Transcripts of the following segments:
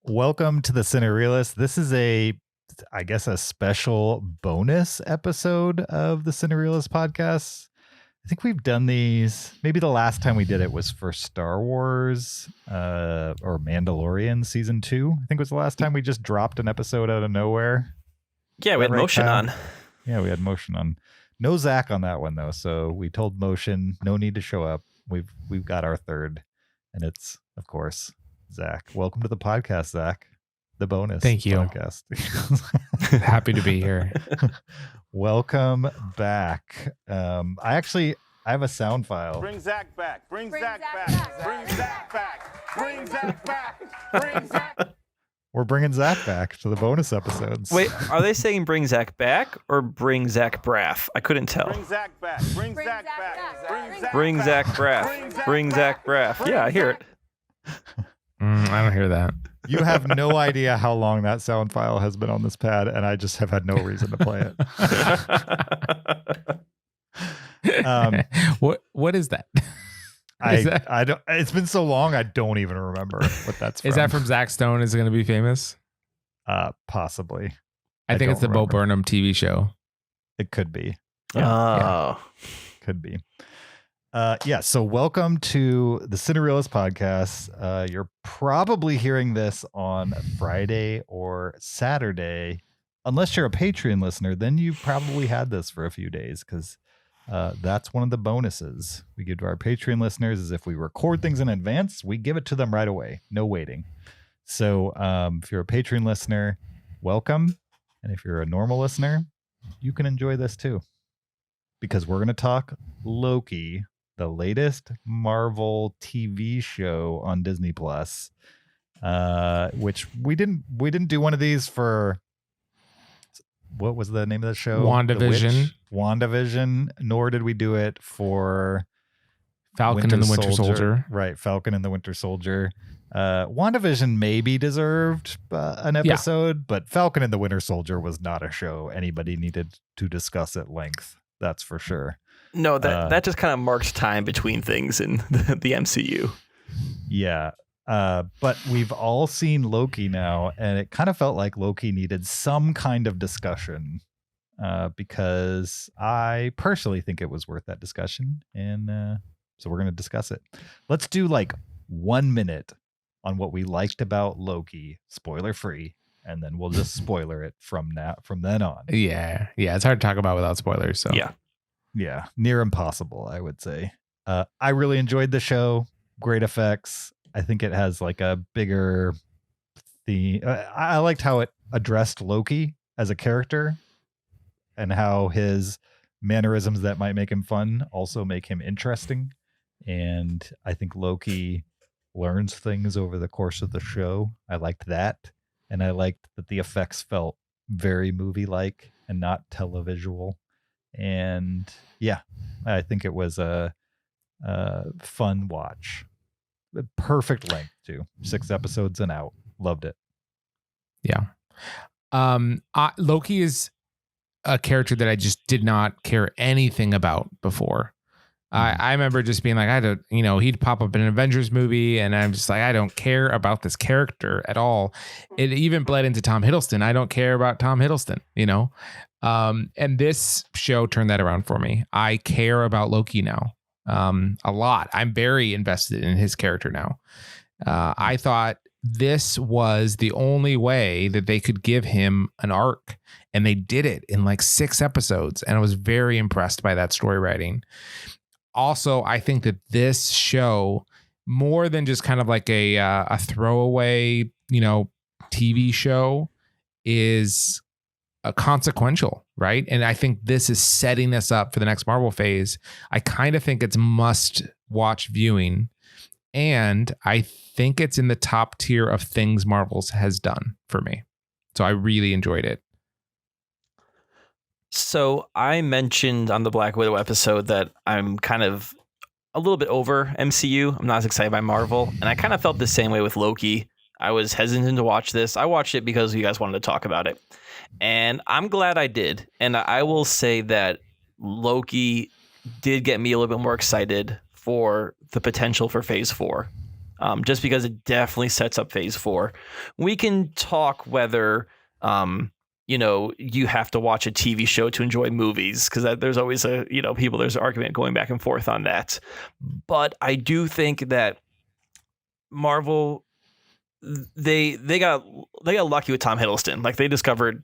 Welcome to the Cinereelists. This is I guess, a special bonus episode of the Cinereelists podcast. I think we've done these. Maybe the last time we did it was for Star Wars or Mandalorian season 2. I think was the last time we just dropped an episode out of nowhere. Yeah, we had Motion on. Yeah, we had Motion on. No Zach on that one though, so we told Motion no need to show up. We've got our third, and it's of course Zach. Welcome to the podcast, Zach. The bonus. Thank you. Podcast. Happy to be here. Welcome back. I have a sound file. Bring Zach back. Bring Zach back. Bring Zach back. Bring Zach back. Bring Zach. We're bringing Zach back to the bonus episodes. Wait, are they saying bring Zach back or bring Zach Braff? I couldn't tell. Bring Zach back. Bring Zach back. Bring Zach Braff. Bring Zach Braff. Yeah, I hear it. I don't hear that. You have no idea how long that sound file has been on this pad, and I just have had no reason to play it. What is that? I don't. It's been so long, I don't even remember what that's from. Is that from Zach Stone? Is it going to be famous? Possibly. I think it's the Bo Burnham TV show. It could be. Yeah. Could be. So welcome to the Cinereelists podcast. You're probably hearing this on Friday or Saturday. Unless you're a Patreon listener, then you've probably had this for a few days, because that's one of the bonuses we give to our Patreon listeners is if we record things in advance, we give it to them right away. No waiting. So if you're a Patreon listener, welcome. And if you're a normal listener, you can enjoy this too, because we're going to talk Loki, the latest Marvel TV show on Disney Plus, which we didn't do one of these for. What was the name of the show? WandaVision. Nor did we do it for Falcon and the Winter Soldier. Right, Falcon and the Winter Soldier. WandaVision maybe deserved an episode, but Falcon and the Winter Soldier was not a show anybody needed to discuss at length. That's for sure. No, that just kind of marks time between things in the MCU. Yeah. But we've all seen Loki now, and it kind of felt like Loki needed some kind of discussion because I personally think it was worth that discussion. And so we're going to discuss it. Let's do like 1 minute on what we liked about Loki, spoiler free. And then we'll just spoiler it from then on. Yeah. It's hard to talk about without spoilers. So yeah, near impossible, I would say. I really enjoyed the show. Great effects. I think it has like a bigger theme. I liked how it addressed Loki as a character and how his mannerisms that might make him fun also make him interesting. And I think Loki learns things over the course of the show. I liked that. And I liked that the effects felt very movie-like and not televisual. And yeah, I think it was a fun watch. Perfect length too. 6 episodes and out. Loved it. Yeah. Loki is a character that I just did not care anything about before. I remember just being like, he'd pop up in an Avengers movie, and I'm just like, I don't care about this character at all. It even bled into Tom Hiddleston. I don't care about Tom Hiddleston, and this show turned that around for me. I care about Loki now. A lot. I'm very invested in his character now. I thought this was the only way that they could give him an arc, and they did it in like 6 episodes, and I was very impressed by that story writing. Also, I think that this show, more than just kind of like a throwaway, TV show, is consequential, right? And I think this is setting us up for the next Marvel phase. I kind of think it's must-watch viewing, and I think it's in the top tier of things Marvel's has done for me. So I really enjoyed it. So I mentioned on the Black Widow episode that I'm kind of a little bit over MCU. I'm not as excited by Marvel, and I kind of felt the same way with Loki. I was hesitant to watch this. I watched it because you guys wanted to talk about it. And I'm glad I did. And I will say that Loki did get me a little bit more excited for the potential for phase 4. just because it definitely sets up Phase 4. We can talk whether you have to watch a TV show to enjoy movies, because there's always there's an argument going back and forth on that. But I do think that Marvel, they got lucky with Tom Hiddleston. Like, they discovered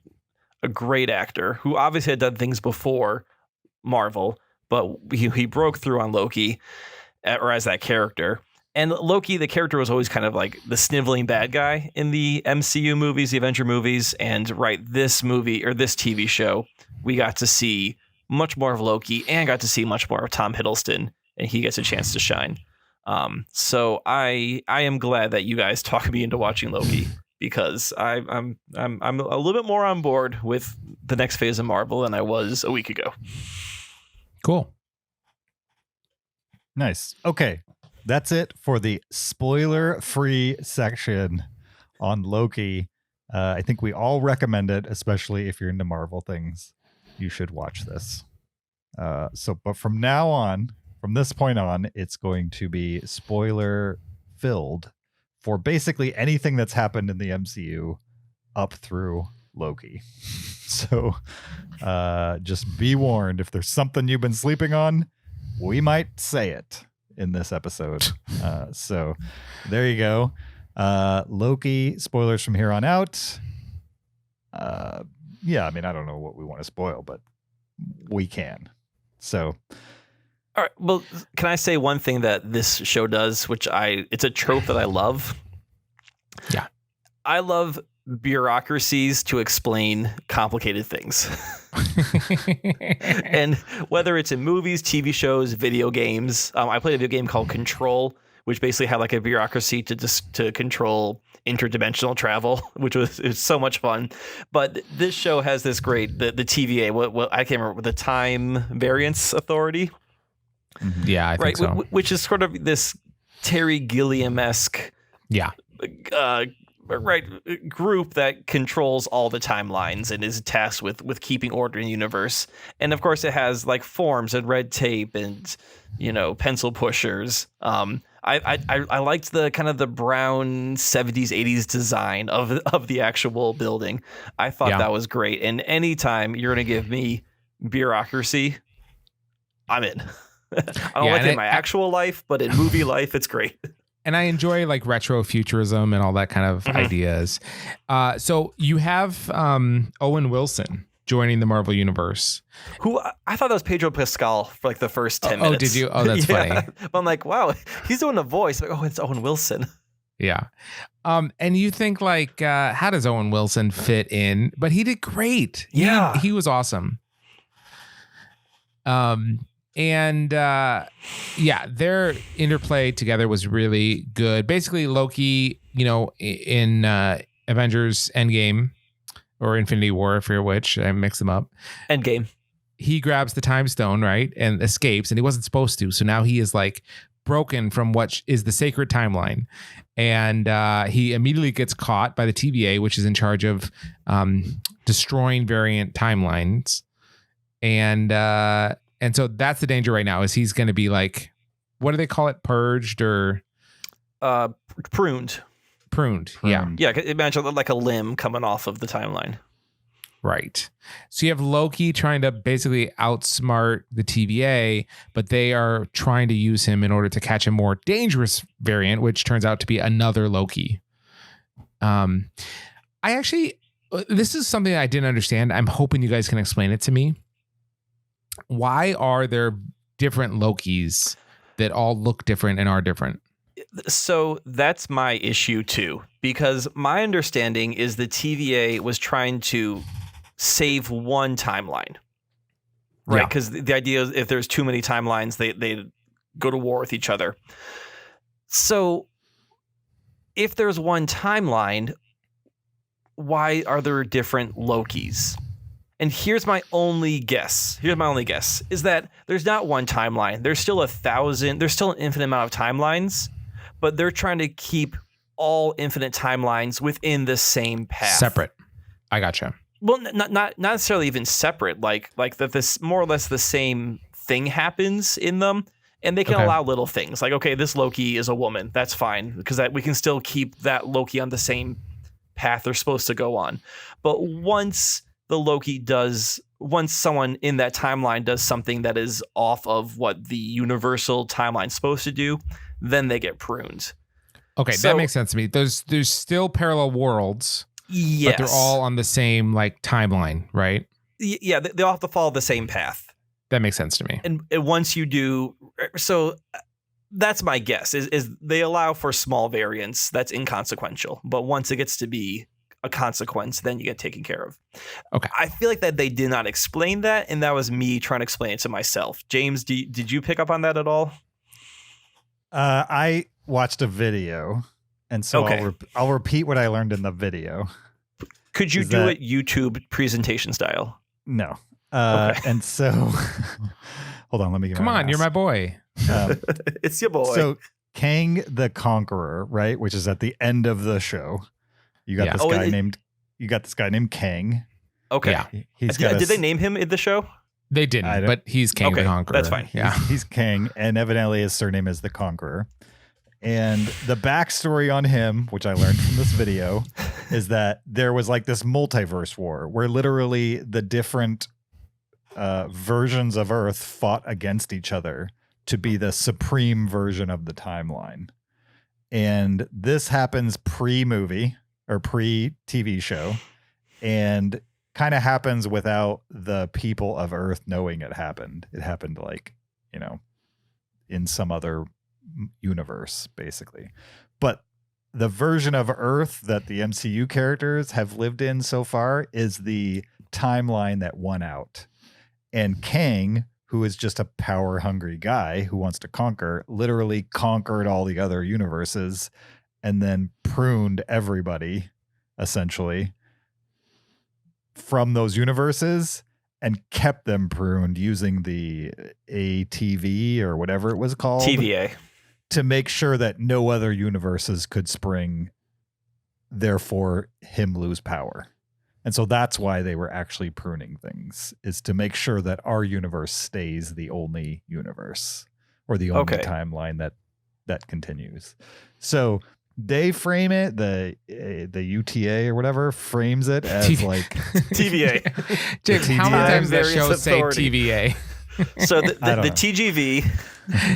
a great actor who obviously had done things before Marvel, but he broke through on Loki, or as that character. And Loki, the character, was always kind of like the sniveling bad guy in the MCU movies, the Avenger movies. And this movie, or this TV show, we got to see much more of Loki and got to see much more of Tom Hiddleston, and he gets a chance to shine. So I am glad that you guys talked me into watching Loki, because I'm a little bit more on board with the next phase of Marvel than I was a week ago. Cool. Nice. Okay. That's it for the spoiler-free section on Loki. I think we all recommend it, especially if you're into Marvel things. You should watch this. But from now on, from this point on, it's going to be spoiler-filled for basically anything that's happened in the MCU up through Loki. So just be warned, if there's something you've been sleeping on, we might say it in this episode. So there you go. Loki spoilers from here on out. Yeah, I mean, I don't know what we want to spoil, but we can. So all right. Well, can I say one thing that this show does, it's a trope that I love? Yeah. I love bureaucracies to explain complicated things. And whether it's in movies, TV shows, video games, I played a video game called Control, which basically had like a bureaucracy to control interdimensional travel, which was so much fun. But this show has this great the TVA, what I can't remember, the Time Variance Authority. Yeah, I think so. Which is sort of this Terry Gilliam-esque, group that controls all the timelines and is tasked with keeping order in the universe. And of course, it has like forms and red tape and pencil pushers. I liked the kind of the brown 70s 80s design of the actual building. I thought that was great. And anytime you're going to give me bureaucracy, I'm in. I don't like it in my actual life, but in movie life, it's great. And I enjoy like retro futurism and all that kind of ideas. So you have Owen Wilson joining the Marvel Universe. Who I thought that was Pedro Pascal for like the first 10 minutes. Oh, did you? Oh, that's funny. But I'm like, wow, he's doing a voice. Like, oh, it's Owen Wilson. Yeah. And you think like, how does Owen Wilson fit in? But he did great. Yeah. He was awesome. Their interplay together was really good. Basically, Loki, in Avengers Endgame or Infinity War, if you're which, I mix them up. Endgame. He grabs the time stone, right, and escapes, and he wasn't supposed to. So now he is like broken from what is the sacred timeline. And he immediately gets caught by the TVA, which is in charge of destroying variant timelines. And so that's the danger right now, is he's going to be like, what do they call it? Purged or? Pruned. Pruned. Yeah. Yeah. Imagine like a limb coming off of the timeline. Right. So you have Loki trying to basically outsmart the TVA, but they are trying to use him in order to catch a more dangerous variant, which turns out to be another Loki. This is something I didn't understand. I'm hoping you guys can explain it to me. Why are there different Lokis that all look different and are different? So that's my issue too, because my understanding is the TVA was trying to save one timeline, right? Because the idea is if there's too many timelines, they go to war with each other. So if there's one timeline, why are there different Lokis? And here's my only guess. Is that there's not one timeline. There's still 1,000. There's still an infinite amount of timelines, but they're trying to keep all infinite timelines within the same path. Separate. I gotcha. Well, not necessarily even separate. Like that this more or less the same thing happens in them. And they can Okay. allow little things like, okay, this Loki is a woman. That's fine because that we can still keep that Loki on the same path they're supposed to go on. But once someone in that timeline does something that is off of what the universal timeline's supposed to do, then they get pruned. Okay, So- that makes sense to me. There's still parallel worlds, Yes. but they're all on the same like timeline, right? Yeah, they all have to follow the same path. That makes sense to me. And once you do, so that's my guess is they allow for small variance that's inconsequential, but once it gets to be a consequence, then you get taken care of. Okay. I feel like that they did not explain that, and that was me trying to explain it to myself. James, did you pick up on that at all? I watched a video, and so Okay. I'll repeat what I learned in the video. Could you Is do that- it YouTube presentation style? No. Okay. And so, hold on, let me get Come my on, you're mouse. my boy. It's your boy. So Kang the Conqueror, right, which is at the end of the show. You got Yeah. this Oh, guy named Kang. okay. Yeah. He's got Did they name him in the show? They I didn't, don't- but he's King Okay, the Conqueror. that's fine. Yeah. He's Kang, and evidently his surname is the Conqueror. And the backstory on him, which I learned from this video, is that there was like this multiverse war where literally the different versions of Earth fought against each other to be the supreme version of the timeline. And this happens pre-movie or pre-TV show, and kind of happens without the people of Earth knowing it happened. It happened like, in some other universe, basically. But the version of Earth that the MCU characters have lived in so far is the timeline that won out. And Kang, who is just a power-hungry guy who wants to conquer, literally conquered all the other universes and then pruned everybody, essentially, from those universes and kept them pruned using the ATV or whatever it was called. TVA. To make sure that no other universes could spring, therefore him lose power. And so that's why they were actually pruning things, is to make sure that our universe stays the only universe or the only Okay. timeline that continues. So they frame it, the UTA or whatever frames it as TV. like TVA. James, how many TVA. times that Various show say authority. TVA? So I don't the know. TGV,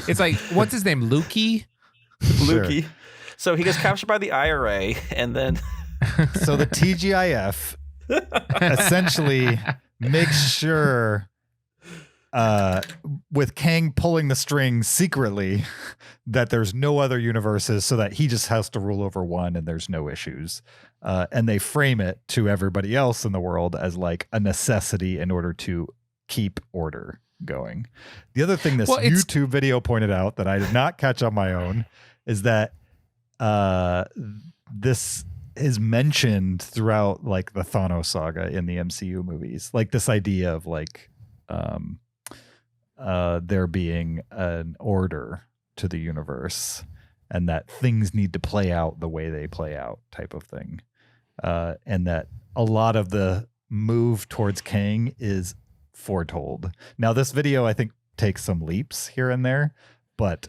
It's like, what's his name? Lukey? Sure. Loki. So he gets captured by the IRA, and then So the TGIF essentially makes sure with Kang pulling the strings secretly that there's no other universes, so that he just has to rule over one and there's no issues. And they frame it to everybody else in the world as like a necessity in order to keep order going. The other thing this Well, it's- YouTube video pointed out that I did not catch on my own is that this is mentioned throughout like the Thanos saga in the MCU movies, like this idea of like there being an order to the universe and that things need to play out the way they play out type of thing. And that a lot of the move towards Kang is foretold. Now this video, I think, takes some leaps here and there, but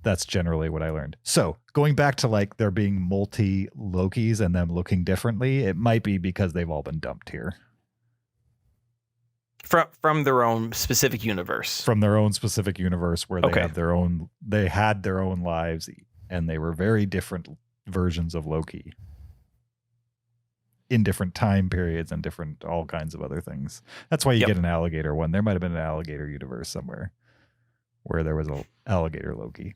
that's generally what I learned. So going back to like there being multi Lokis and them looking differently, it might be because they've all been dumped here from their own specific universe. from their own specific universe where they Okay. had their own lives, and they were very different versions of Loki in different time periods and different all kinds of other things. That's why you Yep. get an alligator one. There might have been an alligator universe somewhere where there was an alligator Loki.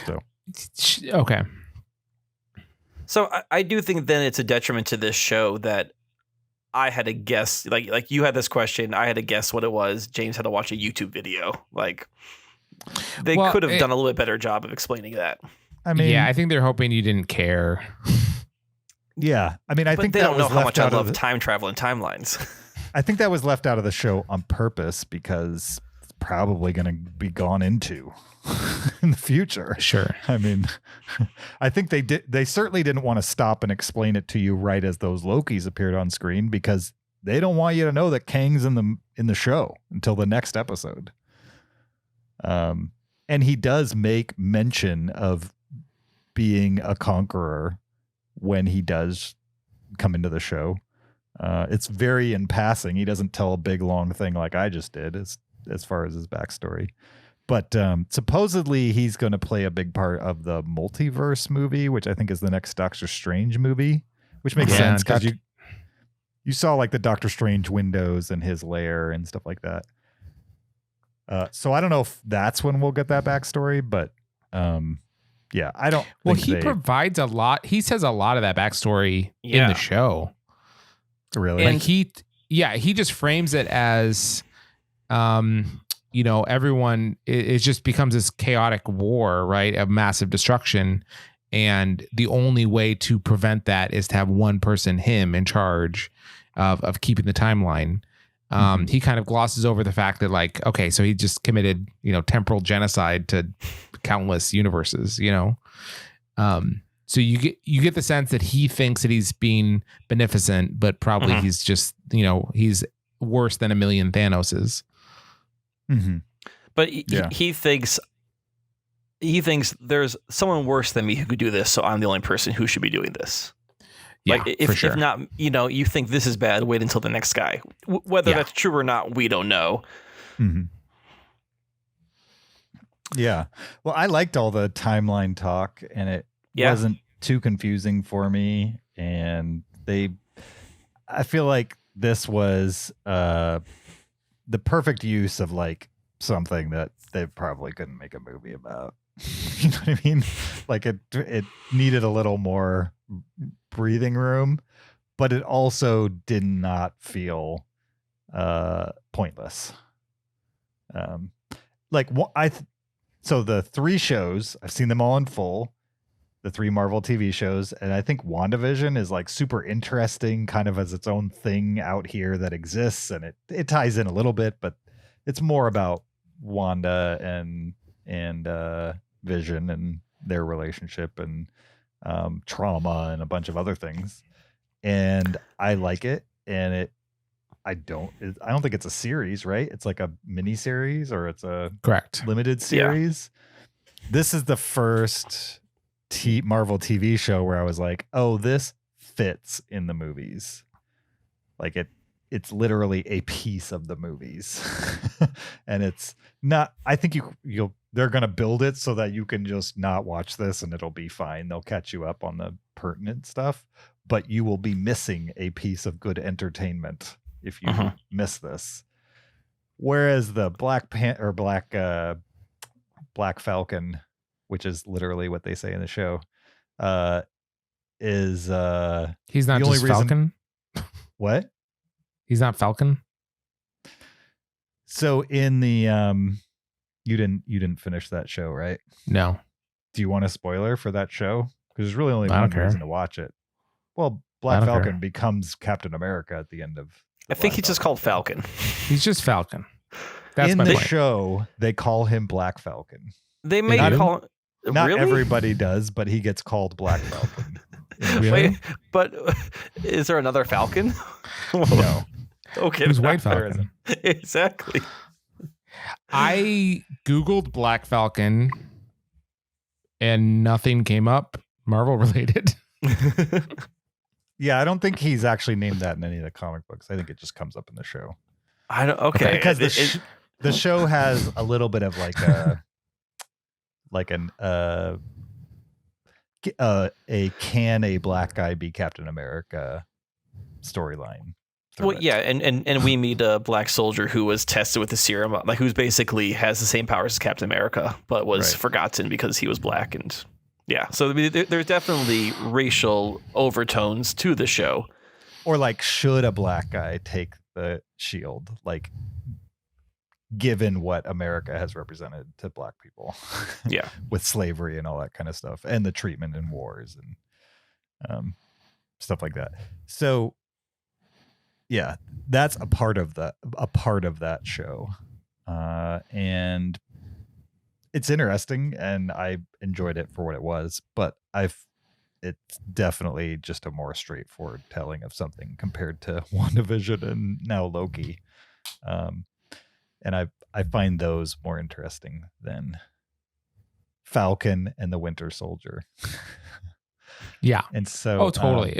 So Okay. So I do think then it's a detriment to this show that I had to guess, like you had this question, I had to guess what it was. James had to watch a YouTube video. Like they Well, could have done a little bit better job of explaining that. I mean, yeah, I think they're hoping you didn't care. yeah. I mean, I But think they that don't know was how left much I out love of time travel and timelines. I think that was left out of the show on purpose because it's probably going to be gone into in the future. Sure. I mean, I think they certainly didn't want to stop and explain it to you right as those Lokis appeared on screen, because they don't want you to know that Kang's in the show until the next episode. And he does make mention of being a conqueror when he does come into the show. It's very in passing. He doesn't tell a big long thing like I just did as far as his backstory. But supposedly he's going to play a big part of the multiverse movie, which I think is the next Doctor Strange movie, which makes sense because you saw like the Doctor Strange windows and his lair and stuff like that. So I don't know if that's when we'll get that backstory, but yeah, I don't. Well, he provides a lot. He says a lot of that backstory in the show. Really? And he just frames it as, everyone, it just becomes this chaotic war, right? Of massive destruction. And the only way to prevent that is to have one person, him, in charge of keeping the timeline. He kind of glosses over the fact that, like, okay, so he just committed, temporal genocide to countless universes, So you get the sense that he thinks that he's being beneficent, but probably he's just, he's worse than a million Thanoses. Mm-hmm. But he thinks there's someone worse than me who could do this, so I'm the only person who should be doing this. Yeah, like if not, you think this is bad, wait until the next guy. Whether that's true or not, we don't know. Mm-hmm. Yeah. Well, I liked all the timeline talk, and it wasn't too confusing for me. And I feel like this was the perfect use of like something that they probably couldn't make a movie about. You know what I mean? Like it needed a little more breathing room, but it also did not feel pointless. So the 3 shows, I've seen them all in full, the 3 Marvel TV shows, and I think WandaVision is like super interesting, kind of as its own thing out here that exists, and it ties in a little bit, but it's more about Wanda and Vision and their relationship and trauma and a bunch of other things. And I like it, and I don't think it's a series, right? It's like a mini series, or it's a limited series. Yeah. This is the first Marvel TV show where I was like, oh, this fits in the movies. Like it's literally a piece of the movies. And it's not, I think they're going to build it so that you can just not watch this and it'll be fine. They'll catch you up on the pertinent stuff, but you will be missing a piece of good entertainment if you miss this. Whereas the Black Falcon, which is literally what they say in the show, is he's not just Falcon. What? He's not Falcon. So in the you didn't finish that show, right? No. Do you want a spoiler for that show? Because there's really only one reason to watch it. Well, Black Falcon becomes Captain America at the end of. I think he's just called Falcon. He's just Falcon. That's in my the point. Show, they call him Black Falcon. They may call him. Not really? Everybody does, but he gets called Black Falcon. Really? Wait, but is there another Falcon? No. Okay. Who's White Falcon? Exactly. I Googled Black Falcon and nothing came up Marvel related. Yeah, I don't think he's actually named that in any of the comic books. I think it just comes up in the show. I don't. Okay. Because the show has a little bit of like a can a black guy be Captain America storyline. Well, yeah, and we meet a black soldier who was tested with the serum, like who's basically has the same powers as Captain America, but was forgotten because he was black. And yeah, so there's definitely racial overtones to the show. Or like, should a black guy take the shield? Like, given what America has represented to black people, yeah, with slavery and all that kind of stuff, and the treatment in wars and stuff like that. So. Yeah, that's a part of that show, and it's interesting, and I enjoyed it for what it was. But it's definitely just a more straightforward telling of something compared to WandaVision and now Loki. And I find those more interesting than Falcon and the Winter Soldier. Yeah. And so, Oh, totally.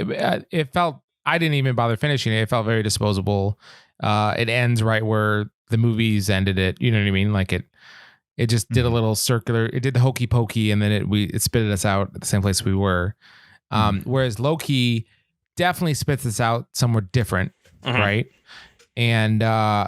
It felt, I didn't even bother finishing it. It felt very disposable. It ends right where the movies ended it. You know what I mean? Like it just did a little circular, it did the hokey pokey, and then it spitted us out at the same place we were. Whereas Loki definitely spits us out somewhere different. Right. And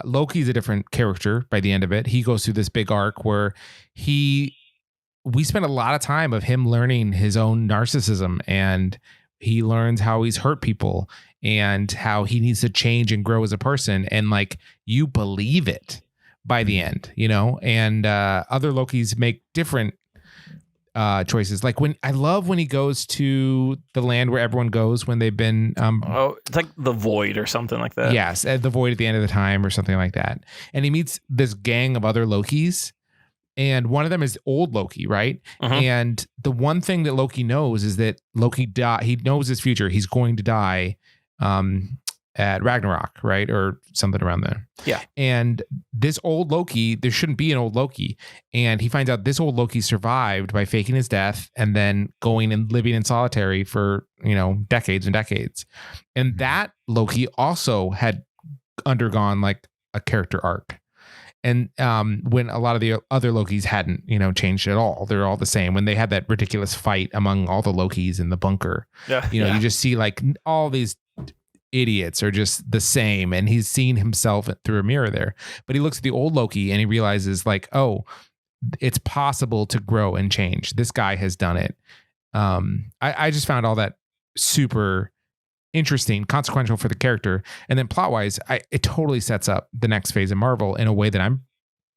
Loki's a different character by the end of it. He goes through this big arc where we spent a lot of time of him learning his own narcissism, and he learns how he's hurt people and how he needs to change and grow as a person. And like, you believe it by the end, you know, and other Lokis make different choices. Like I love when he goes to the land where everyone goes when they've been it's like the Void or something like that. Yes, at the Void at the end of the time or something like that. And he meets this gang of other Lokis, and one of them is old Loki, right? And the one thing that Loki knows is that he knows his future. He's going to die at Ragnarok, right? Or something around there. Yeah. And this old Loki, there shouldn't be an old Loki. And he finds out this old Loki survived by faking his death and then going and living in solitary for, you know, decades and decades. And that Loki also had undergone like a character arc. And when a lot of the other Lokis hadn't, you know, changed at all, they're all the same. When they had that ridiculous fight among all the Lokis in the bunker, you know, you just see like all these idiots are just the same, and he's seen himself through a mirror there. But he looks at the old Loki and he realizes like, oh, it's possible to grow and change. This guy has done it. I just found all that super interesting, consequential for the character, and then plot wise, it totally sets up the next phase of Marvel in a way that I'm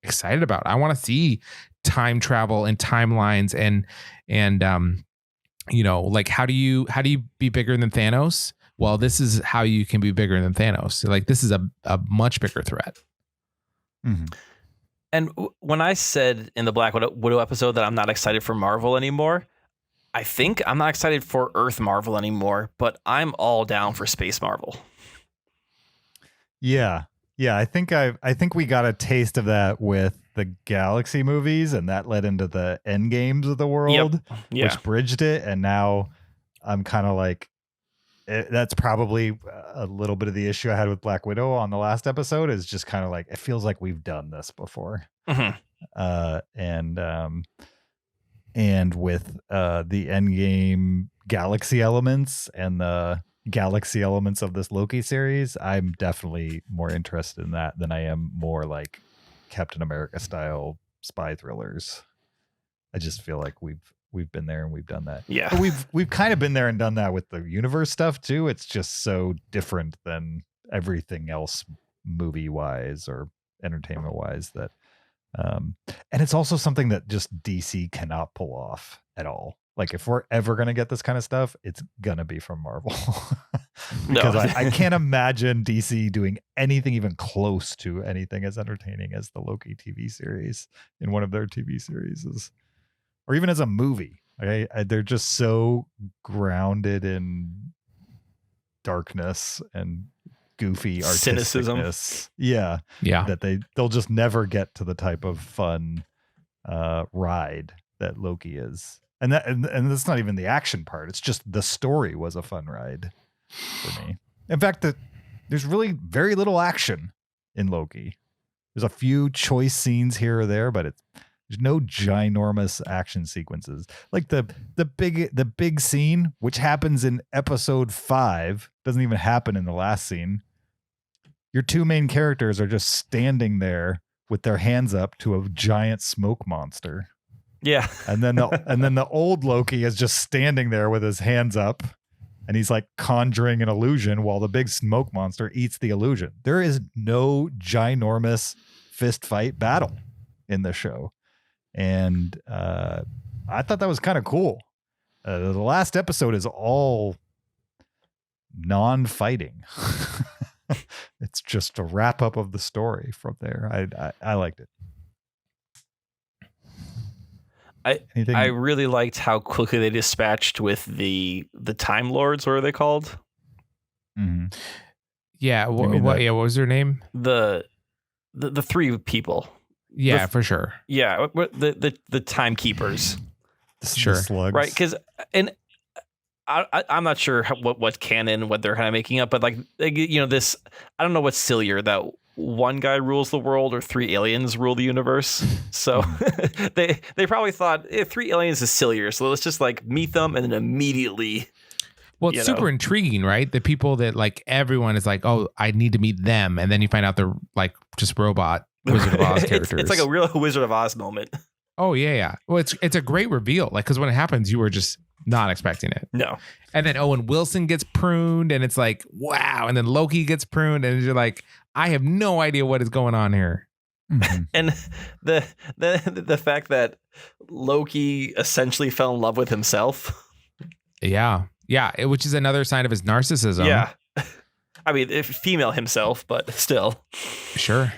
excited about. I want to see time travel and timelines and you know, like how do you be bigger than Thanos? Well, this is how you can be bigger than Thanos. Like this is a much bigger threat. And when I said in the Black Widow episode that I'm not excited for Marvel anymore, I think I'm not excited for Earth Marvel anymore, but I'm all down for Space Marvel. Yeah. I think we got a taste of that with the Galaxy movies, and that led into the end games of the world, which bridged it. And now I'm kind of like, that's probably a little bit of the issue I had with Black Widow on the last episode, is just kind of like, it feels like we've done this before. And with the Endgame Galaxy elements and the Galaxy elements of this Loki series, I'm definitely more interested in that than I am more like Captain America style spy thrillers. I just feel like we've been there and we've done that. Yeah. But we've kind of been there and done that with the universe stuff too. It's just so different than everything else movie wise or entertainment wise that and it's also something that just DC cannot pull off at all. Like if we're ever going to get this kind of stuff, it's going to be from Marvel. Because I can't imagine DC doing anything even close to anything as entertaining as the Loki TV series in one of their TV series, or even as a movie. Okay? They're just so grounded in darkness and goofy cynicism. Yeah. That they'll just never get to the type of fun ride that Loki is. And that's not even the action part. It's just the story was a fun ride for me. In fact, there's really very little action in Loki. There's a few choice scenes here or there, but there's no ginormous action sequences. Like the big scene, which happens in episode 5, doesn't even happen in the last scene. Your two main characters are just standing there with their hands up to a giant smoke monster. Yeah. And then the old Loki is just standing there with his hands up, and he's like conjuring an illusion while the big smoke monster eats the illusion. There is no ginormous fist fight battle in the show. And I thought that was kind of cool. The last episode is all non-fighting. It's just a wrap up of the story from there. I liked it. I really liked how quickly they dispatched with the Time Lords. What are they called? Yeah. What was their name? The three people. Yeah, for sure. Yeah, the timekeepers. The Sure. slugs. Right, because I'm not sure what's canon, what they're kind of making up, but like this, I don't know what's sillier, that one guy rules the world or 3 aliens rule the universe. So they probably thought 3 aliens is sillier, so let's just like meet them and then immediately. Well, it's super intriguing, right? The people that like everyone is like, oh, I need to meet them, and then you find out they're like just robot Wizard of Oz characters. It's like a real Wizard of Oz moment. Oh yeah. Well, it's a great reveal, like because when it happens, you were just not expecting it. No. And then Owen Wilson gets pruned, and it's like, wow. And then Loki gets pruned, and you're like, I have no idea what is going on here. Mm-hmm. And the fact that Loki essentially fell in love with himself. Yeah, which is another sign of his narcissism. Yeah. I mean, female himself, but still. Sure.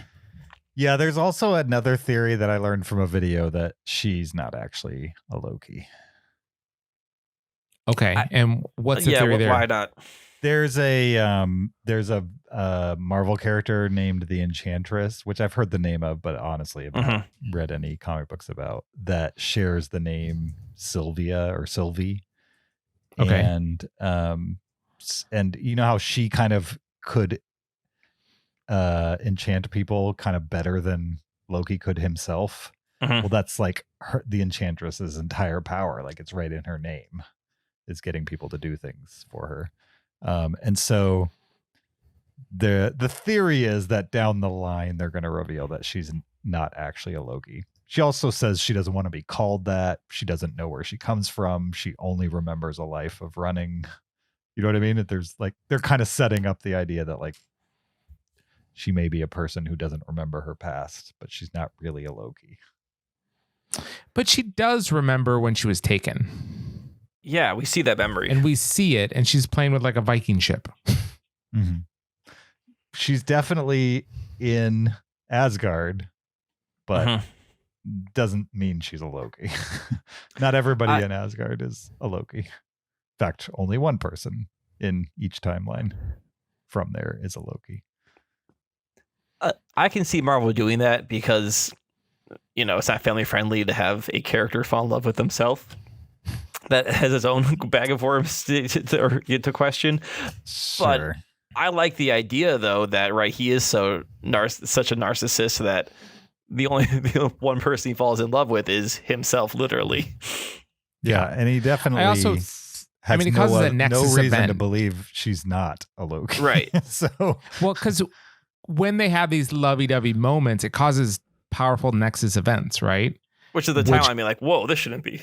Yeah, there's also another theory that I learned from a video that she's not actually a Loki. Okay, and what's the theory there? Why not? There's a Marvel character named the Enchantress, which I've heard the name of, but honestly have not read any comic books about, that shares the name Sylvia or Sylvie. Okay. And you know how she kind of could enchant people kind of better than Loki could himself. Well, that's like the Enchantress's entire power. Like it's right in her name. Is getting people to do things for her. And so the theory is that down the line, they're going to reveal that she's not actually a Loki. She also says she doesn't want to be called that. She doesn't know where she comes from. She only remembers a life of running. You know what I mean? That there's like, they're kind of setting up the idea that like, she may be a person who doesn't remember her past, but she's not really a Loki. But she does remember when she was taken. Yeah, we see that memory. And we see it, and she's playing with like a Viking ship. Mm-hmm. She's definitely in Asgard, but doesn't mean she's a Loki. Not everybody in Asgard is a Loki. In fact, only one person in each timeline from there is a Loki. I can see Marvel doing that because, it's not family friendly to have a character fall in love with himself that has his own bag of worms to question. Sure. But I like the idea, though, that he is such a narcissist that the only one person he falls in love with is himself, literally. Yeah, and he definitely it causes a nexus no reason event to believe she's not a Loki. Right. So because when they have these lovey-dovey moments, it causes powerful nexus events, right? Which is the time I mean, like, whoa, this shouldn't be.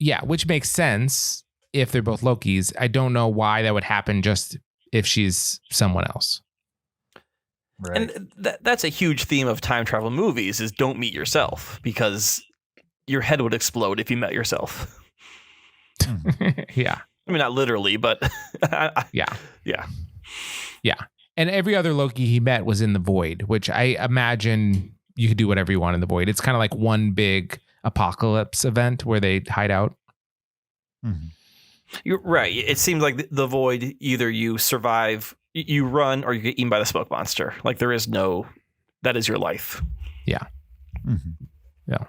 Yeah, which makes sense if they're both Lokis. I don't know why that would happen just if she's someone else. Right. And that's a huge theme of time travel movies is don't meet yourself, because your head would explode if you met yourself. Yeah. I mean, not literally, but Yeah. Yeah. Yeah. And every other Loki he met was in the void, which I imagine you could do whatever you want in the void. It's kind of like one big apocalypse event where they hide out. Mm-hmm. You're right. It seems like the void, either you survive, you run, or you get eaten by the smoke monster. Like there is no, that is your life. Yeah. Mm-hmm. Yeah.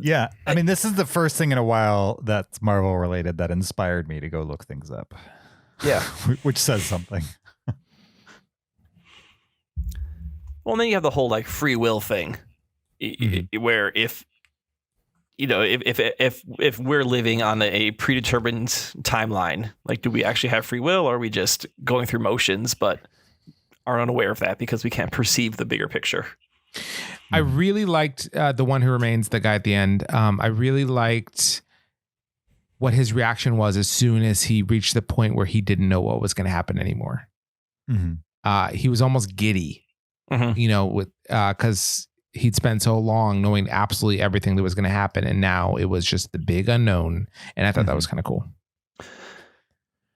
Yeah. I mean, this is the first thing in a while that's Marvel related that inspired me to go look things up. Yeah. Which says something. Well, and then you have the whole like free will thing, where if we're living on a predetermined timeline, like do we actually have free will, or are we just going through motions but are unaware of that because we can't perceive the bigger picture? I really liked The One Who Remains, the guy at the end. I really liked what his reaction was as soon as he reached the point where he didn't know what was going to happen anymore. Mm-hmm. He was almost giddy. With because he'd spent so long knowing absolutely everything that was going to happen, and now it was just the big unknown. And I thought that was kind of cool.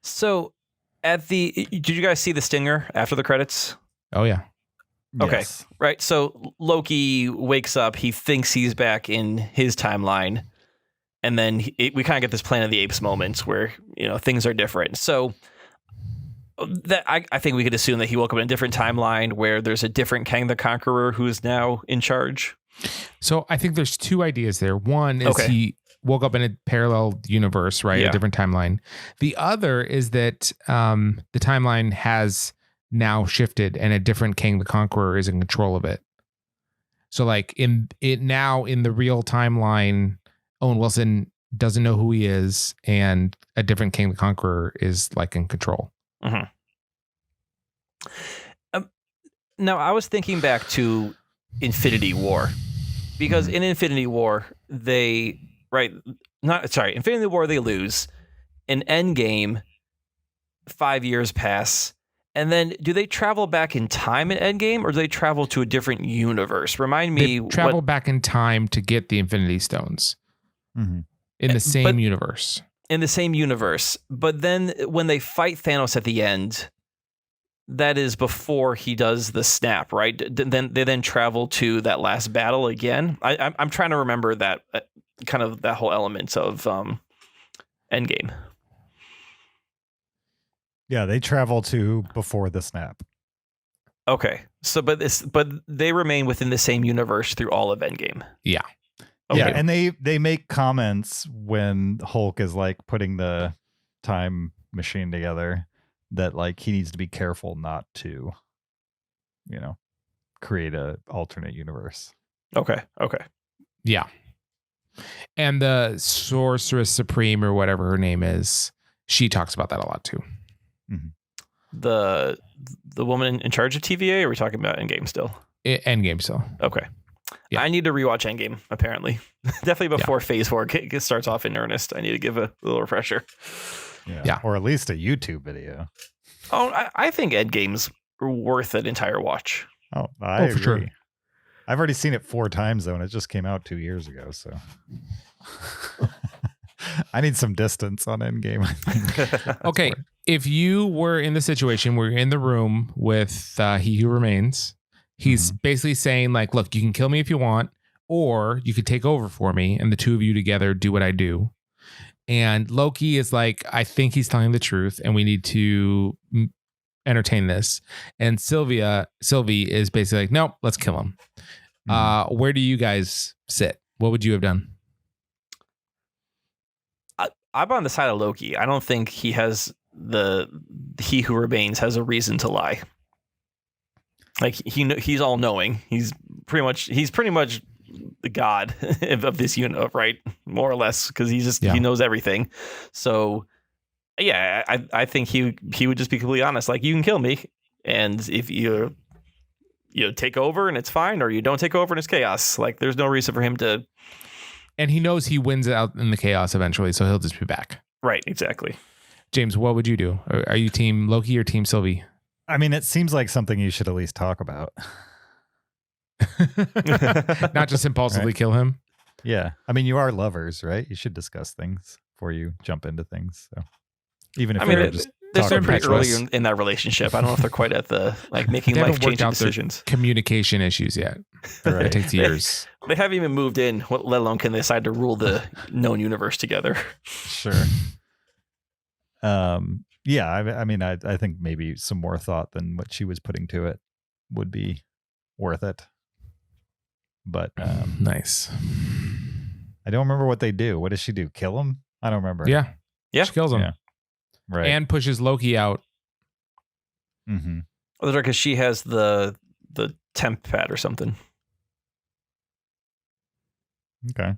So, did you guys see the stinger after the credits? Oh yeah. Okay, Yes. right. So Loki wakes up. He thinks he's back in his timeline, and then we kind of get this Planet of the Apes moment where things are different. So, That I think we could assume that he woke up in a different timeline where there's a different Kang the Conqueror who is now in charge. So I think there's two ideas there. One is Okay. he woke up in a parallel universe, right? Yeah. A different timeline. The other is that the timeline has now shifted and a different Kang the Conqueror is in control of it. So like in the real timeline, Owen Wilson doesn't know who he is, and a different Kang the Conqueror is like in control. Mm-hmm. Now I was thinking back to Infinity War, because in Infinity War Infinity War they lose. In Endgame, 5 years pass. And then do they travel back in time in Endgame, or do they travel to a different universe? Remind me. They travel back in time to get the Infinity Stones in the same universe. In the same universe. But then when they fight Thanos at the end, that is before he does the snap, right? Then they travel to that last battle again. I'm trying to remember that kind of that whole element of Endgame. Yeah, they travel to before the snap. Okay, so but they remain within the same universe through all of Endgame. Yeah. Okay. Yeah, and they make comments when Hulk is like putting the time machine together that like he needs to be careful not to, create a alternate universe. Okay. Yeah. And the Sorceress Supreme or whatever her name is, she talks about that a lot too. The woman in charge of TVA, or are we talking about Endgame still? Endgame still. Okay. Yeah. I need to rewatch Endgame, apparently. Definitely before Phase 4 starts off in earnest. I need to give a little refresher. Yeah. Or at least a YouTube video. Oh, I think Endgame's worth an entire watch. Oh, I agree. For sure. I've already seen it 4 times though, and it just came out 2 years ago, so I need some distance on Endgame. I think. Okay. If you were in the situation where you're in the room with He Who Remains, he's basically saying like, look, you can kill me if you want, or you could take over for me, and the two of you together do what I do. And Loki is like, I think he's telling the truth, and we need to entertain this. And Sylvie is basically like, nope, let's kill him. Where do you guys sit? What would you have done? I'm on the side of Loki. I don't think He Who Remains has a reason to lie. Like he's all knowing. He's pretty much the god of this unit, right? More or less, because he knows everything. So yeah, I think he would just be completely honest. Like, you can kill me, and if you take over and it's fine, or you don't take over and it's chaos. Like, there's no reason for him to. And he knows he wins out in the chaos eventually, so he'll just be back. Right, exactly. James, what would you do? Are you team Loki or team Sylvie? I mean, it seems like something you should at least talk about. Not just impulsively kill him. Yeah. I mean, you are lovers, right? You should discuss things before you jump into things. So even if you're just they're talking pretty about early in that relationship. I don't know if they're quite at the making They haven't worked life-changing out their decisions. communication issues yet. Right. It takes years. They haven't even moved in, let alone can they decide to rule the known universe together. Sure. Yeah, I mean, I think maybe some more thought than what she was putting to it would be worth it. But Nice. I don't remember what they do. What does she do? Kill him? I don't remember. Yeah. Yeah. She kills him. Yeah. Right. And pushes Loki out. Mm-hmm. Oh, that's right, because she has the temp pad or something. Okay.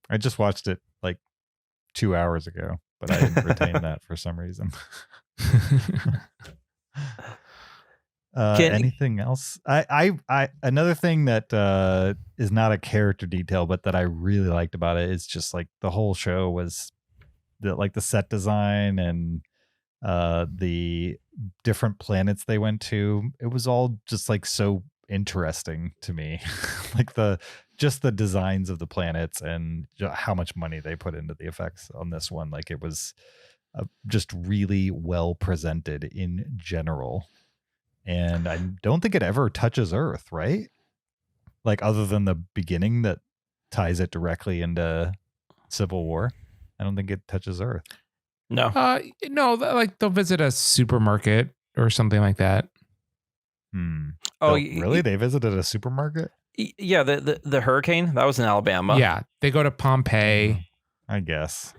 I just watched it like 2 hours ago, but I didn't retain that for some reason. Anything else? I another thing that is not a character detail, but that I really liked about it is just like the whole show was the set design and the different planets they went to. It was all just like so interesting to me. Like the designs of the planets and how much money they put into the effects on this one. Like it was just really well presented in general. And I don't think it ever touches Earth, right? Like other than the beginning that ties it directly into Civil War. I don't think it touches Earth. No. No, like they'll visit a supermarket or something like that. Oh, Really? They visited a supermarket? Yeah, the hurricane that was in Alabama. Yeah, they go to Pompeii. I guess.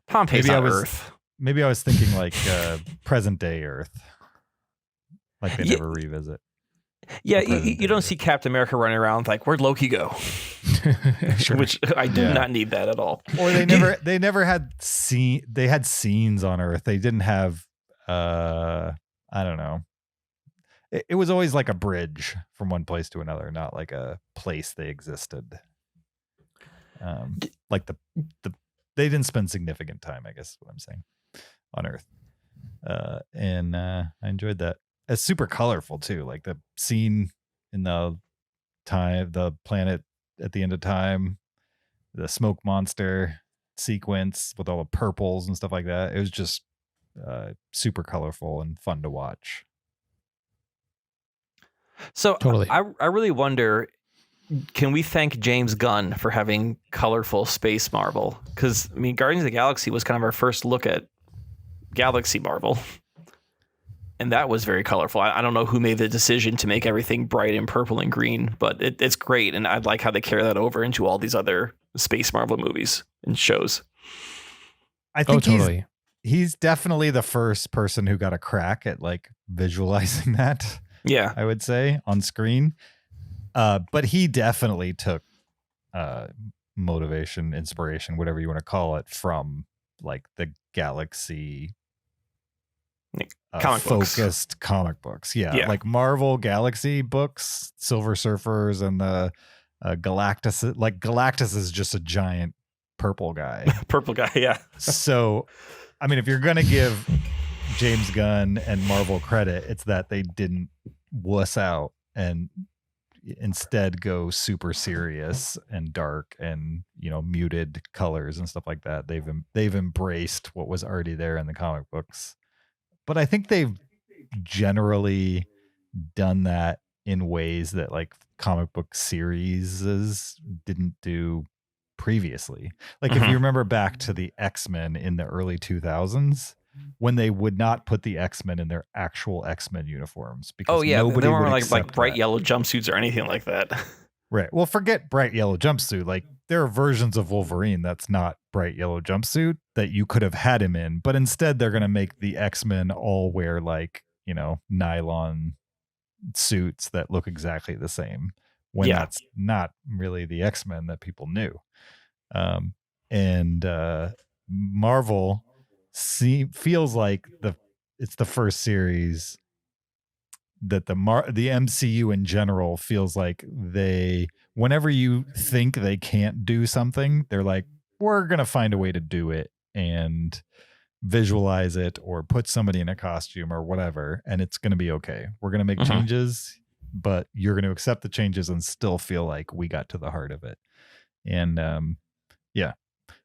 Pompeii's Maybe not I was- Earth. Maybe I was thinking like present day Earth. Like they Yeah. never revisit. Yeah, the present you day don't Earth. see Captain America running around like, where'd Loki go? Sure. Which I do Yeah. not need that at all. Or they never had they had scenes on Earth. They didn't have I don't know. It was always like a bridge from one place to another, not like a place they existed. Like the they didn't spend significant time, I guess is what I'm saying, on Earth. And I enjoyed that. It's super colorful too. Like the scene in the planet at the end of time, the smoke monster sequence with all the purples and stuff like that. It was just super colorful and fun to watch. So Totally. I really wonder, can we thank James Gunn for having colorful space Marvel? Because I mean, Guardians of the Galaxy was kind of our first look at Galaxy Marvel, and that was very colorful. I don't know who made the decision to make everything bright and purple and green, but it's great, and I like how they carry that over into all these other space Marvel movies and shows. I think totally. he's definitely the first person who got a crack at like visualizing that. Yeah, I would say on screen. But he definitely took motivation, inspiration, whatever you want to call it, from like the Galaxy comic books. focused comic books. Yeah. Like Marvel Galaxy books, Silver Surfers, and the Galactus. Like Galactus is just a giant purple guy. purple guy. Yeah, So, I mean, if you're gonna give James Gunn and Marvel credit, it's that they didn't wuss out and instead go super serious and dark and, you know, muted colors and stuff like that. They've embraced what was already there in the comic books. But I think they've generally done that in ways that like comic book series didn't do previously. Like if you remember back to the X-Men in the early 2000s, when they would not put the X-Men in their actual X-Men uniforms because nobody they would weren't like accept bright that. yellow jumpsuits or anything like that. Right. Well, forget bright yellow jumpsuit. Like there are versions of Wolverine that's not bright yellow jumpsuit that you could have had him in, but instead they're going to make the X-Men all wear like, you know, nylon suits that look exactly the same when that's not really the X-Men that people knew. And Marvel feels like it's the first series that the MCU in general feels like whenever you think they can't do something, they're like, we're gonna find a way to do it and visualize it or put somebody in a costume or whatever, and it's gonna be okay. We're gonna make changes, but you're gonna accept the changes and still feel like we got to the heart of it. And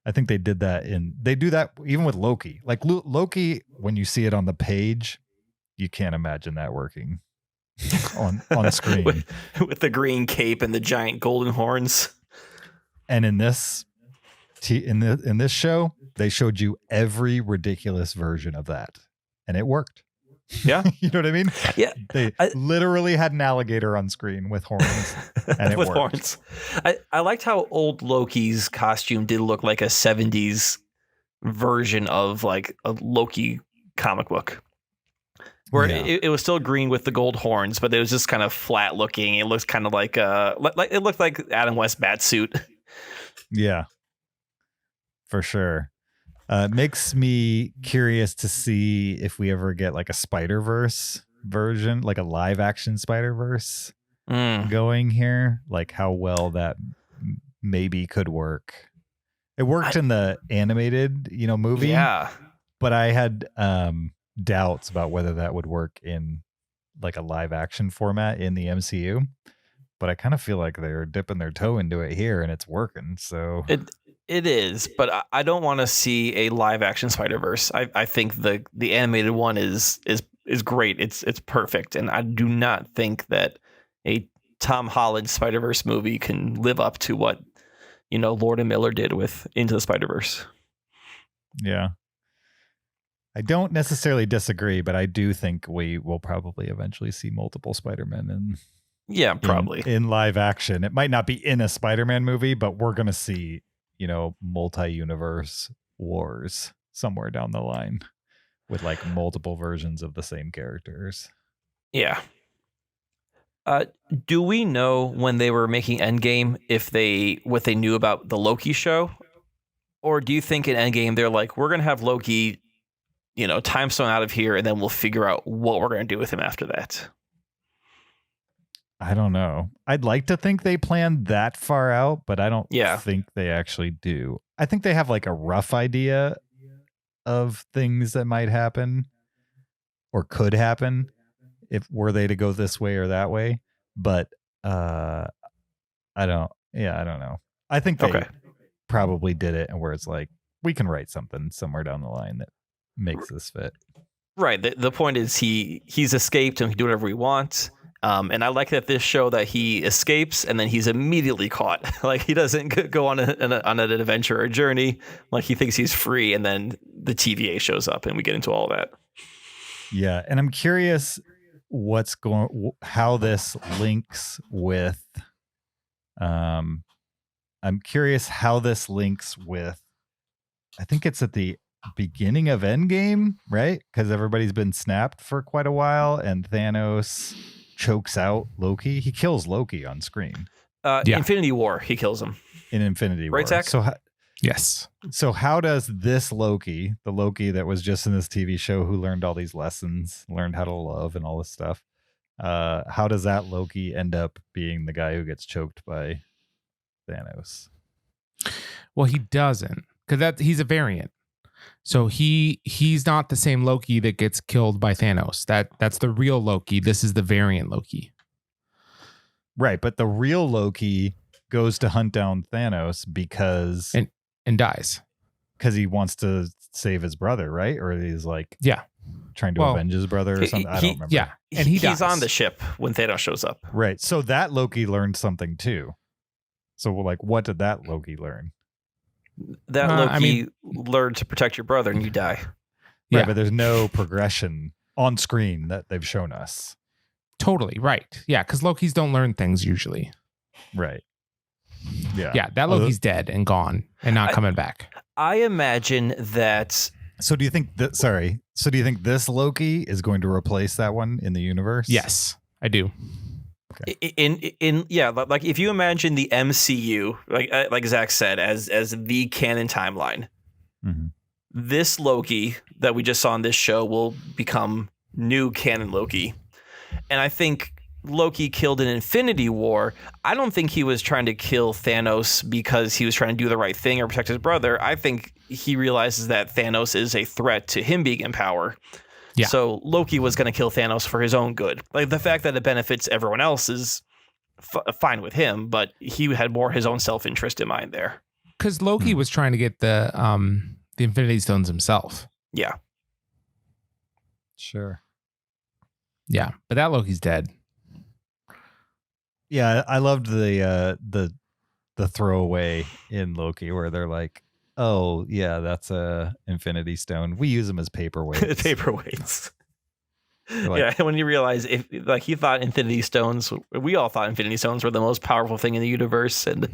I think they do that even with Loki. Like Loki, when you see it on the page, you can't imagine that working on screen. with the green cape and the giant golden horns. And in this show, they showed you every ridiculous version of that, and it worked. Yeah. You know what I mean? Yeah. They literally had an alligator on screen with horns, and it with worked. horns. I liked how old Loki's costume did look like a 70s version of like a Loki comic book. Where it was still green with the gold horns, but it was just kind of flat looking. It looks kind of like it looked like Adam West Batsuit. Yeah, for sure. Makes me curious to see if we ever get like a Spider-Verse version, like a live action Spider-Verse going here, like how well that maybe could work. It worked in the animated, movie. Yeah. But I had doubts about whether that would work in like a live action format in the MCU. But I kind of feel like they're dipping their toe into it here and it's working. So it is, but I don't want to see a live action Spider-Verse. I think the animated one is great. It's perfect, and I do not think that a Tom Holland Spider-Verse movie can live up to what Lord and Miller did with Into the Spider-Verse. Yeah. I don't necessarily disagree, but I do think we will probably eventually see multiple Spider-Men Yeah, probably. in live action. It might not be in a Spider-Man movie, but we're going to see, multi-universe wars somewhere down the line with like multiple versions of the same characters. Yeah. Do we know when they were making Endgame what they knew about the Loki show? Or do you think in Endgame they're like, we're going to have Loki, time stone out of here, and then we'll figure out what we're going to do with him after that? I don't know. I'd like to think they planned that far out, but I don't think they actually do. I think they have like a rough idea of things that might happen or could happen if were they to go this way or that way. But I don't know. I think they probably did it and where it's like, we can write something somewhere down the line that makes this fit. Right. The point is he's escaped and he can do whatever he wants. And I like that this show that he escapes and then he's immediately caught. Like he doesn't go on an adventure or journey. Like he thinks he's free, and then the TVA shows up and we get into all that. Yeah, and I'm curious how this links with. I'm curious how this links with. I think it's at the beginning of Endgame, right? Because everybody's been snapped for quite a while, and Thanos chokes out Loki. He kills Loki on screen. Infinity War, he kills him. In Infinity War. Right, Zach? Yes. So how does this Loki, the Loki that was just in this TV show who learned all these lessons, learned how to love and all this stuff, how does that Loki end up being the guy who gets choked by Thanos? Well, he doesn't, because he's a variant. So he's not the same Loki that gets killed by Thanos. That's the real Loki. This is the variant Loki. Right, but the real Loki goes to hunt down Thanos because and dies. Because he wants to save his brother, right? Or he's like trying to avenge his brother or something. I don't remember. Yeah. And he's on the ship when Thanos shows up. Right. So that Loki learned something too. So like, what did that Loki learn? That Loki learned to protect your brother and you die. Right, but there's no progression on screen that they've shown us. Totally, right. Yeah, because Lokis don't learn things usually. Right. Yeah. Yeah, that Loki's dead and gone and not coming back. I imagine that... So do you think this Loki is going to replace that one in the universe? Yes, I do. Okay. Like if you imagine the MCU, like Zach said, as the canon timeline, this Loki that we just saw on this show will become new canon Loki. And I think Loki killed in Infinity War. I don't think he was trying to kill Thanos because he was trying to do the right thing or protect his brother. I think he realizes that Thanos is a threat to him being in power. Yeah. So Loki was going to kill Thanos for his own good. Like the fact that it benefits everyone else is fine with him, but he had more his own self-interest in mind there. Because Loki was trying to get the Infinity Stones himself. Yeah. Sure. Yeah, but that Loki's dead. Yeah, I loved the throwaway in Loki where they're like, "Oh, yeah, that's a Infinity Stone. We use them as paperweights." Paperweights. Like, yeah, when you realize he thought Infinity Stones, we all thought Infinity Stones were the most powerful thing in the universe, and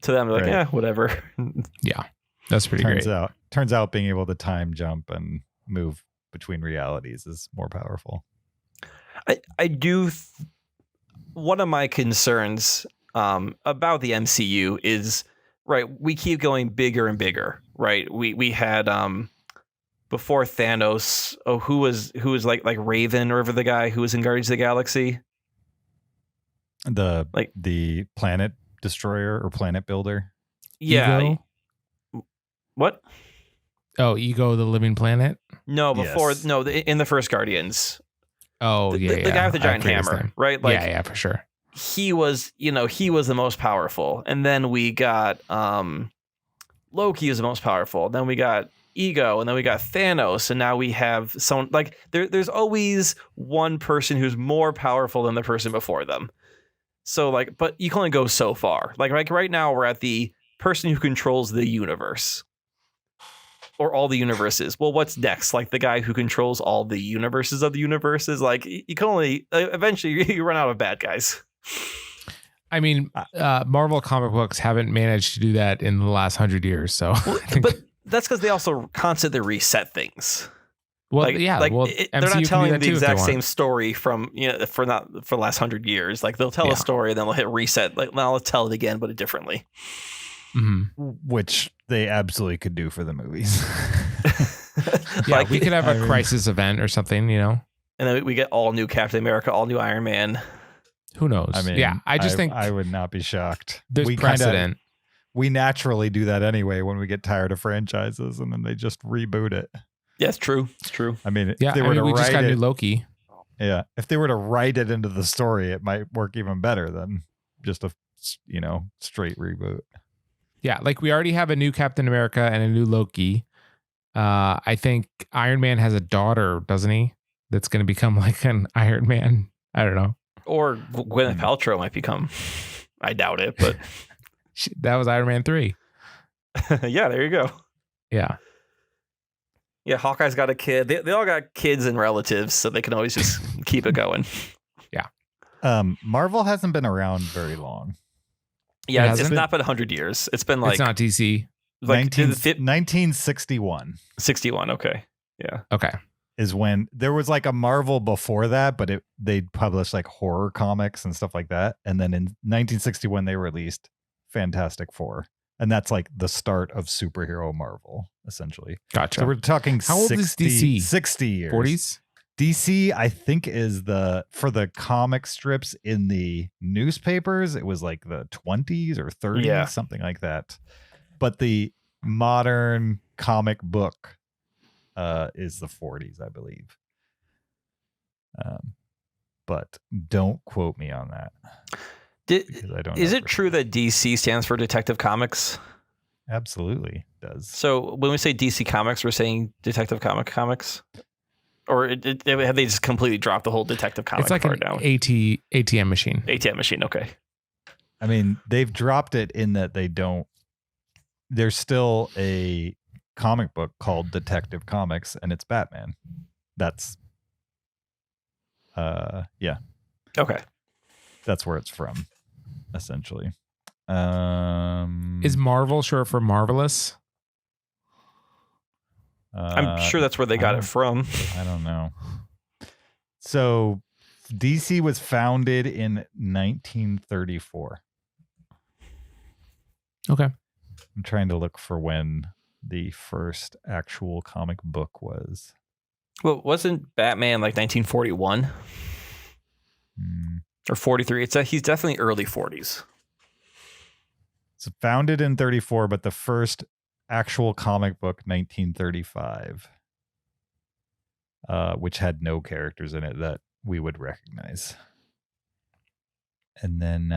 to them, they're like, yeah, whatever. Yeah, that's pretty great. Turns out being able to time jump and move between realities is more powerful. I do. One of my concerns about the MCU is, right, we keep going bigger and bigger, right? We had before Thanos, who was like Raven, or whatever, the guy who was in Guardians of the Galaxy, the planet destroyer or planet builder. Yeah. Ego? What? Oh, Ego, the living planet? No, before in the first Guardians. Oh, the guy with the giant hammer, right? Like, yeah, for sure. He was the most powerful, and then we got Loki is the most powerful. Then we got Ego, and then we got Thanos, and now we have someone like there's always one person who's more powerful than the person before them. So but you can only go so far. Like right now we're at the person who controls the universe. or all the universes. Well, what's next? Like the guy who controls all the universes of the universes. Like you can only eventually you run out of bad guys. I mean, Marvel comic books haven't managed to do that in the last 100 years. So, But that's because they also constantly reset things. well, Like, yeah, like well, they're MCU not can do telling that the too if they exact want. same story from for the last 100 years. Like they'll tell Yeah. a story, and then they'll hit reset. Like now let's tell it again, but differently. Mhm. Which they absolutely could do for the movies. Yeah, Like, we could have I a mean- crisis event or something. and then we get all new Captain America, all new Iron Man. Who knows? I mean, yeah, I just think I would not be shocked. there's we precedent. We naturally do that anyway when we get tired of franchises, and then they just reboot it. Yeah, it's true. It's true. I mean, Yeah, if they I were mean, to we just got write new it, Loki. yeah, if they were to write it into the story, it might work even better than just a straight reboot. Yeah, like we already have a new Captain America and a new Loki. I think Iron Man has a daughter, doesn't he? That's going to become like an Iron Man. I don't know. Or Gwyneth Paltrow might become. I doubt it, but That was Iron Man 3. yeah, there you go. Yeah. Yeah, Hawkeye's got a kid. They all got kids and relatives, so they can always just keep it going. Marvel hasn't been around very long. Yeah, it's hasn't? not been 100 years. It's been like It's not DC. 1961 61. Okay. Yeah. Okay. is when there was like a Marvel before that, but they'd published like horror comics and stuff like that. And then in 1961, they released Fantastic Four. And that's like the start of superhero Marvel, essentially. Gotcha. So we're talking How old is 60, DC? 60 years. 40s? DC, I think, is for the comic strips in the newspapers, it was like the 20s or 30s, Yeah. something like that. But the modern comic book is the 40s, I believe. But don't quote me on that. Because I don't Is know it for true sure. that DC stands for Detective Comics? Absolutely does. So when we say DC Comics, we're saying Detective Comics? Or have they just completely dropped the whole Detective Comic It's like part an down? ATM machine. ATM machine, okay. I mean, they've dropped it in that they don't. There's still a comic book called Detective Comics, and it's Batman. That's, yeah, Okay. that's where it's from, essentially. Is Marvel short for Marvelous? I'm sure that's where they got it from. I don't know. So, DC was founded in 1934. Okay. I'm trying to look for when the first actual comic book was. Well, wasn't Batman like 1941 or 43? He's definitely early 40s. It's founded in 34, but the first actual comic book 1935, which had no characters in it that we would recognize. And then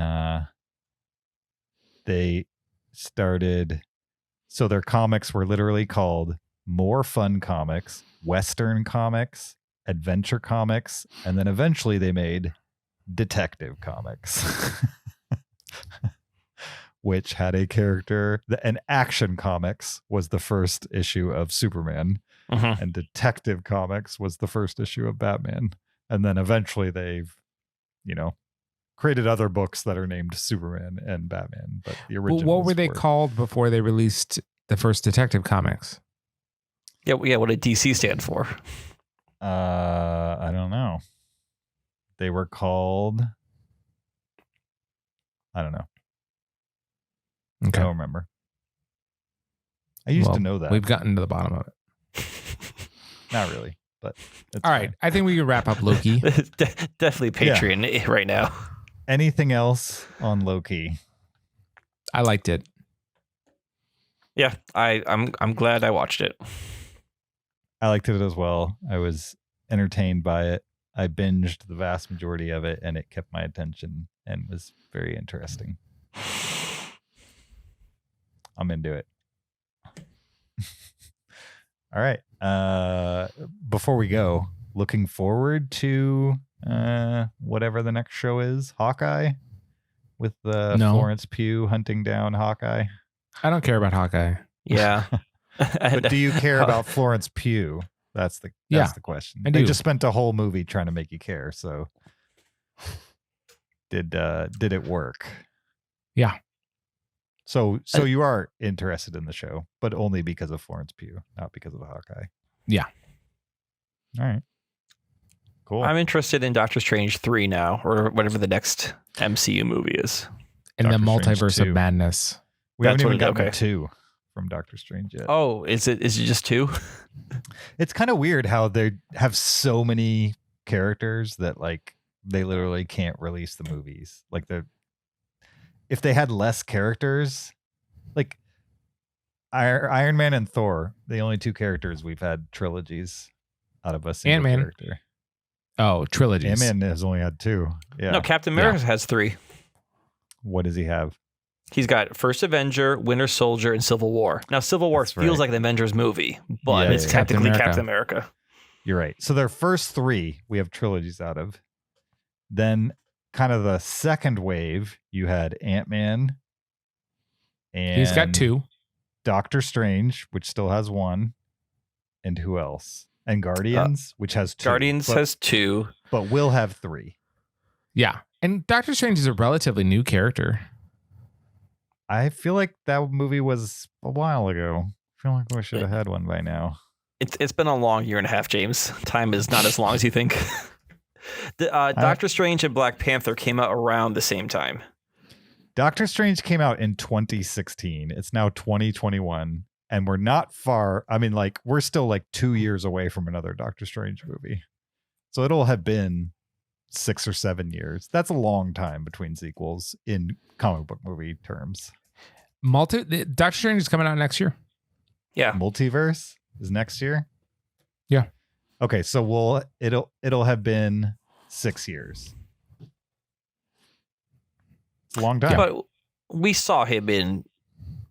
they started, so their comics were literally called More Fun Comics, Western Comics, Adventure Comics, and then eventually they made Detective Comics. Which had a character, and Action Comics was the first issue of Superman, Mhm. and Detective Comics was the first issue of Batman. And then eventually they've, created other books that are named Superman and Batman. But the Well, original. what were they called before they released the first Detective Comics? Yeah, what did DC stand for? I don't know. They were called. I don't know. Okay. I don't remember. I used to know that. We've gotten to the bottom of it. Not really, but it's All right. fine. I think we can wrap up Loki. Definitely Patreon right now. Anything else on Loki? I liked it. Yeah, I'm glad I watched it. I liked it as well. I was entertained by it. I binged the vast majority of it, and it kept my attention and was very interesting. I'm into it. All right. Before we go, looking forward to whatever the next show is, Hawkeye, with No. Florence Pugh hunting down Hawkeye. I don't care about Hawkeye. Yeah. And, But do you care about Florence Pugh? That's the question. I They do. just spent a whole movie trying to make you care. So did it work? Yeah. So you are interested in the show, but only because of Florence Pugh, not because of Hawkeye. Yeah. All right. Cool. I'm interested in Doctor Strange 3 now, or whatever the next MCU movie is. And the Doctor Strange multiverse 2. of madness. We haven't That's even what it- gotten okay. 2 from Doctor Strange yet. Oh, is it just 2? It's kind of weird how they have so many characters that like they literally can't release the movies. Like if they had less characters, like Iron Man and Thor, the only 2 characters we've had trilogies out of a single Ant-Man. character. Oh, trilogies. Ant-Man has only had 2. Yeah. No, Captain America has 3. What does he have? He's got First Avenger, Winter Soldier, and Civil War. Now, Civil War That's feels right. like an Avengers movie, but Yeah, it's yeah. technically Captain Captain America. You're right. So their first 3 we have trilogies out of. Then kind of the second wave, you had Ant-Man and He's got 2. Doctor Strange, which still has 1. And who else? And Guardians, which has 2. Guardians has 2. but will have 3. Yeah. And Doctor Strange is a relatively new character. I feel like that movie was a while ago. I feel like we should have had one by now. It's been a long year and a half, James. Time is not as long as you think. Doctor Strange and Black Panther came out around the same time. Doctor Strange came out in 2016. It's now 2021. And we're not far. I mean, like, we're still like 2 years away from another Doctor Strange movie. So it'll have been 6 or 7 years. That's a long time between sequels in comic book movie terms. Doctor Strange is coming out next year. Yeah. Multiverse is next year. Yeah. Okay, so it'll have been 6 years. It's a long time. But we saw him in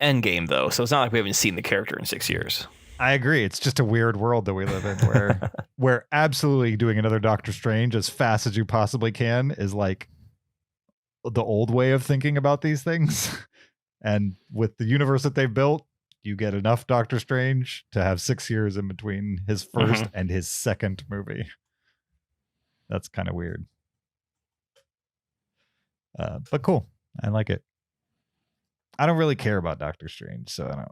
Endgame, though, so it's not like we haven't seen the character in 6 years. I agree. It's just a weird world that we live in where absolutely doing another Doctor Strange as fast as you possibly can is like the old way of thinking about these things. And with the universe that they've built, you get enough Doctor Strange to have 6 years in between his first and his second movie. That's kind of weird. But cool. I like it. I don't really care about Doctor Strange, so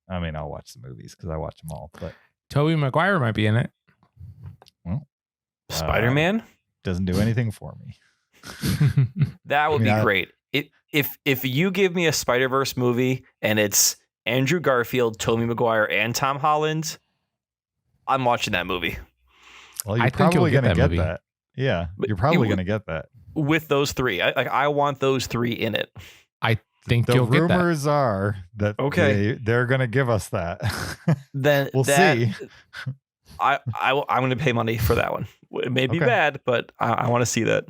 I mean, I'll watch the movies because I watch them all, but Tobey Maguire might be in it. Spider-Man? doesn't do anything for me. That would I mean, be great. If you give me a Spider-Verse movie and it's Andrew Garfield, Tobey Maguire, and Tom Holland, I'm watching that movie. Well, you're I think you'll probably get going to that get movie. that. Yeah, But you're probably you- going to get that. With those 3. I want those 3 in it. I think The you'll get that. rumors are that Okay. they're going to give us that. Then We'll see. I'm going to pay money for that one. It may be Okay. bad, but I want to see that.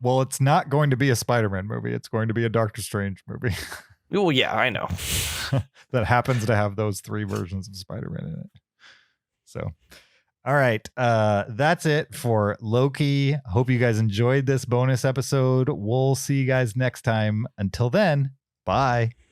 Well, it's not going to be a Spider-Man movie. It's going to be a Doctor Strange movie Well, yeah, I know. that happens to have those 3 versions of Spider-Man in it. So, all right. That's it for Loki. Hope you guys enjoyed this bonus episode. We'll see you guys next time. Until then, bye.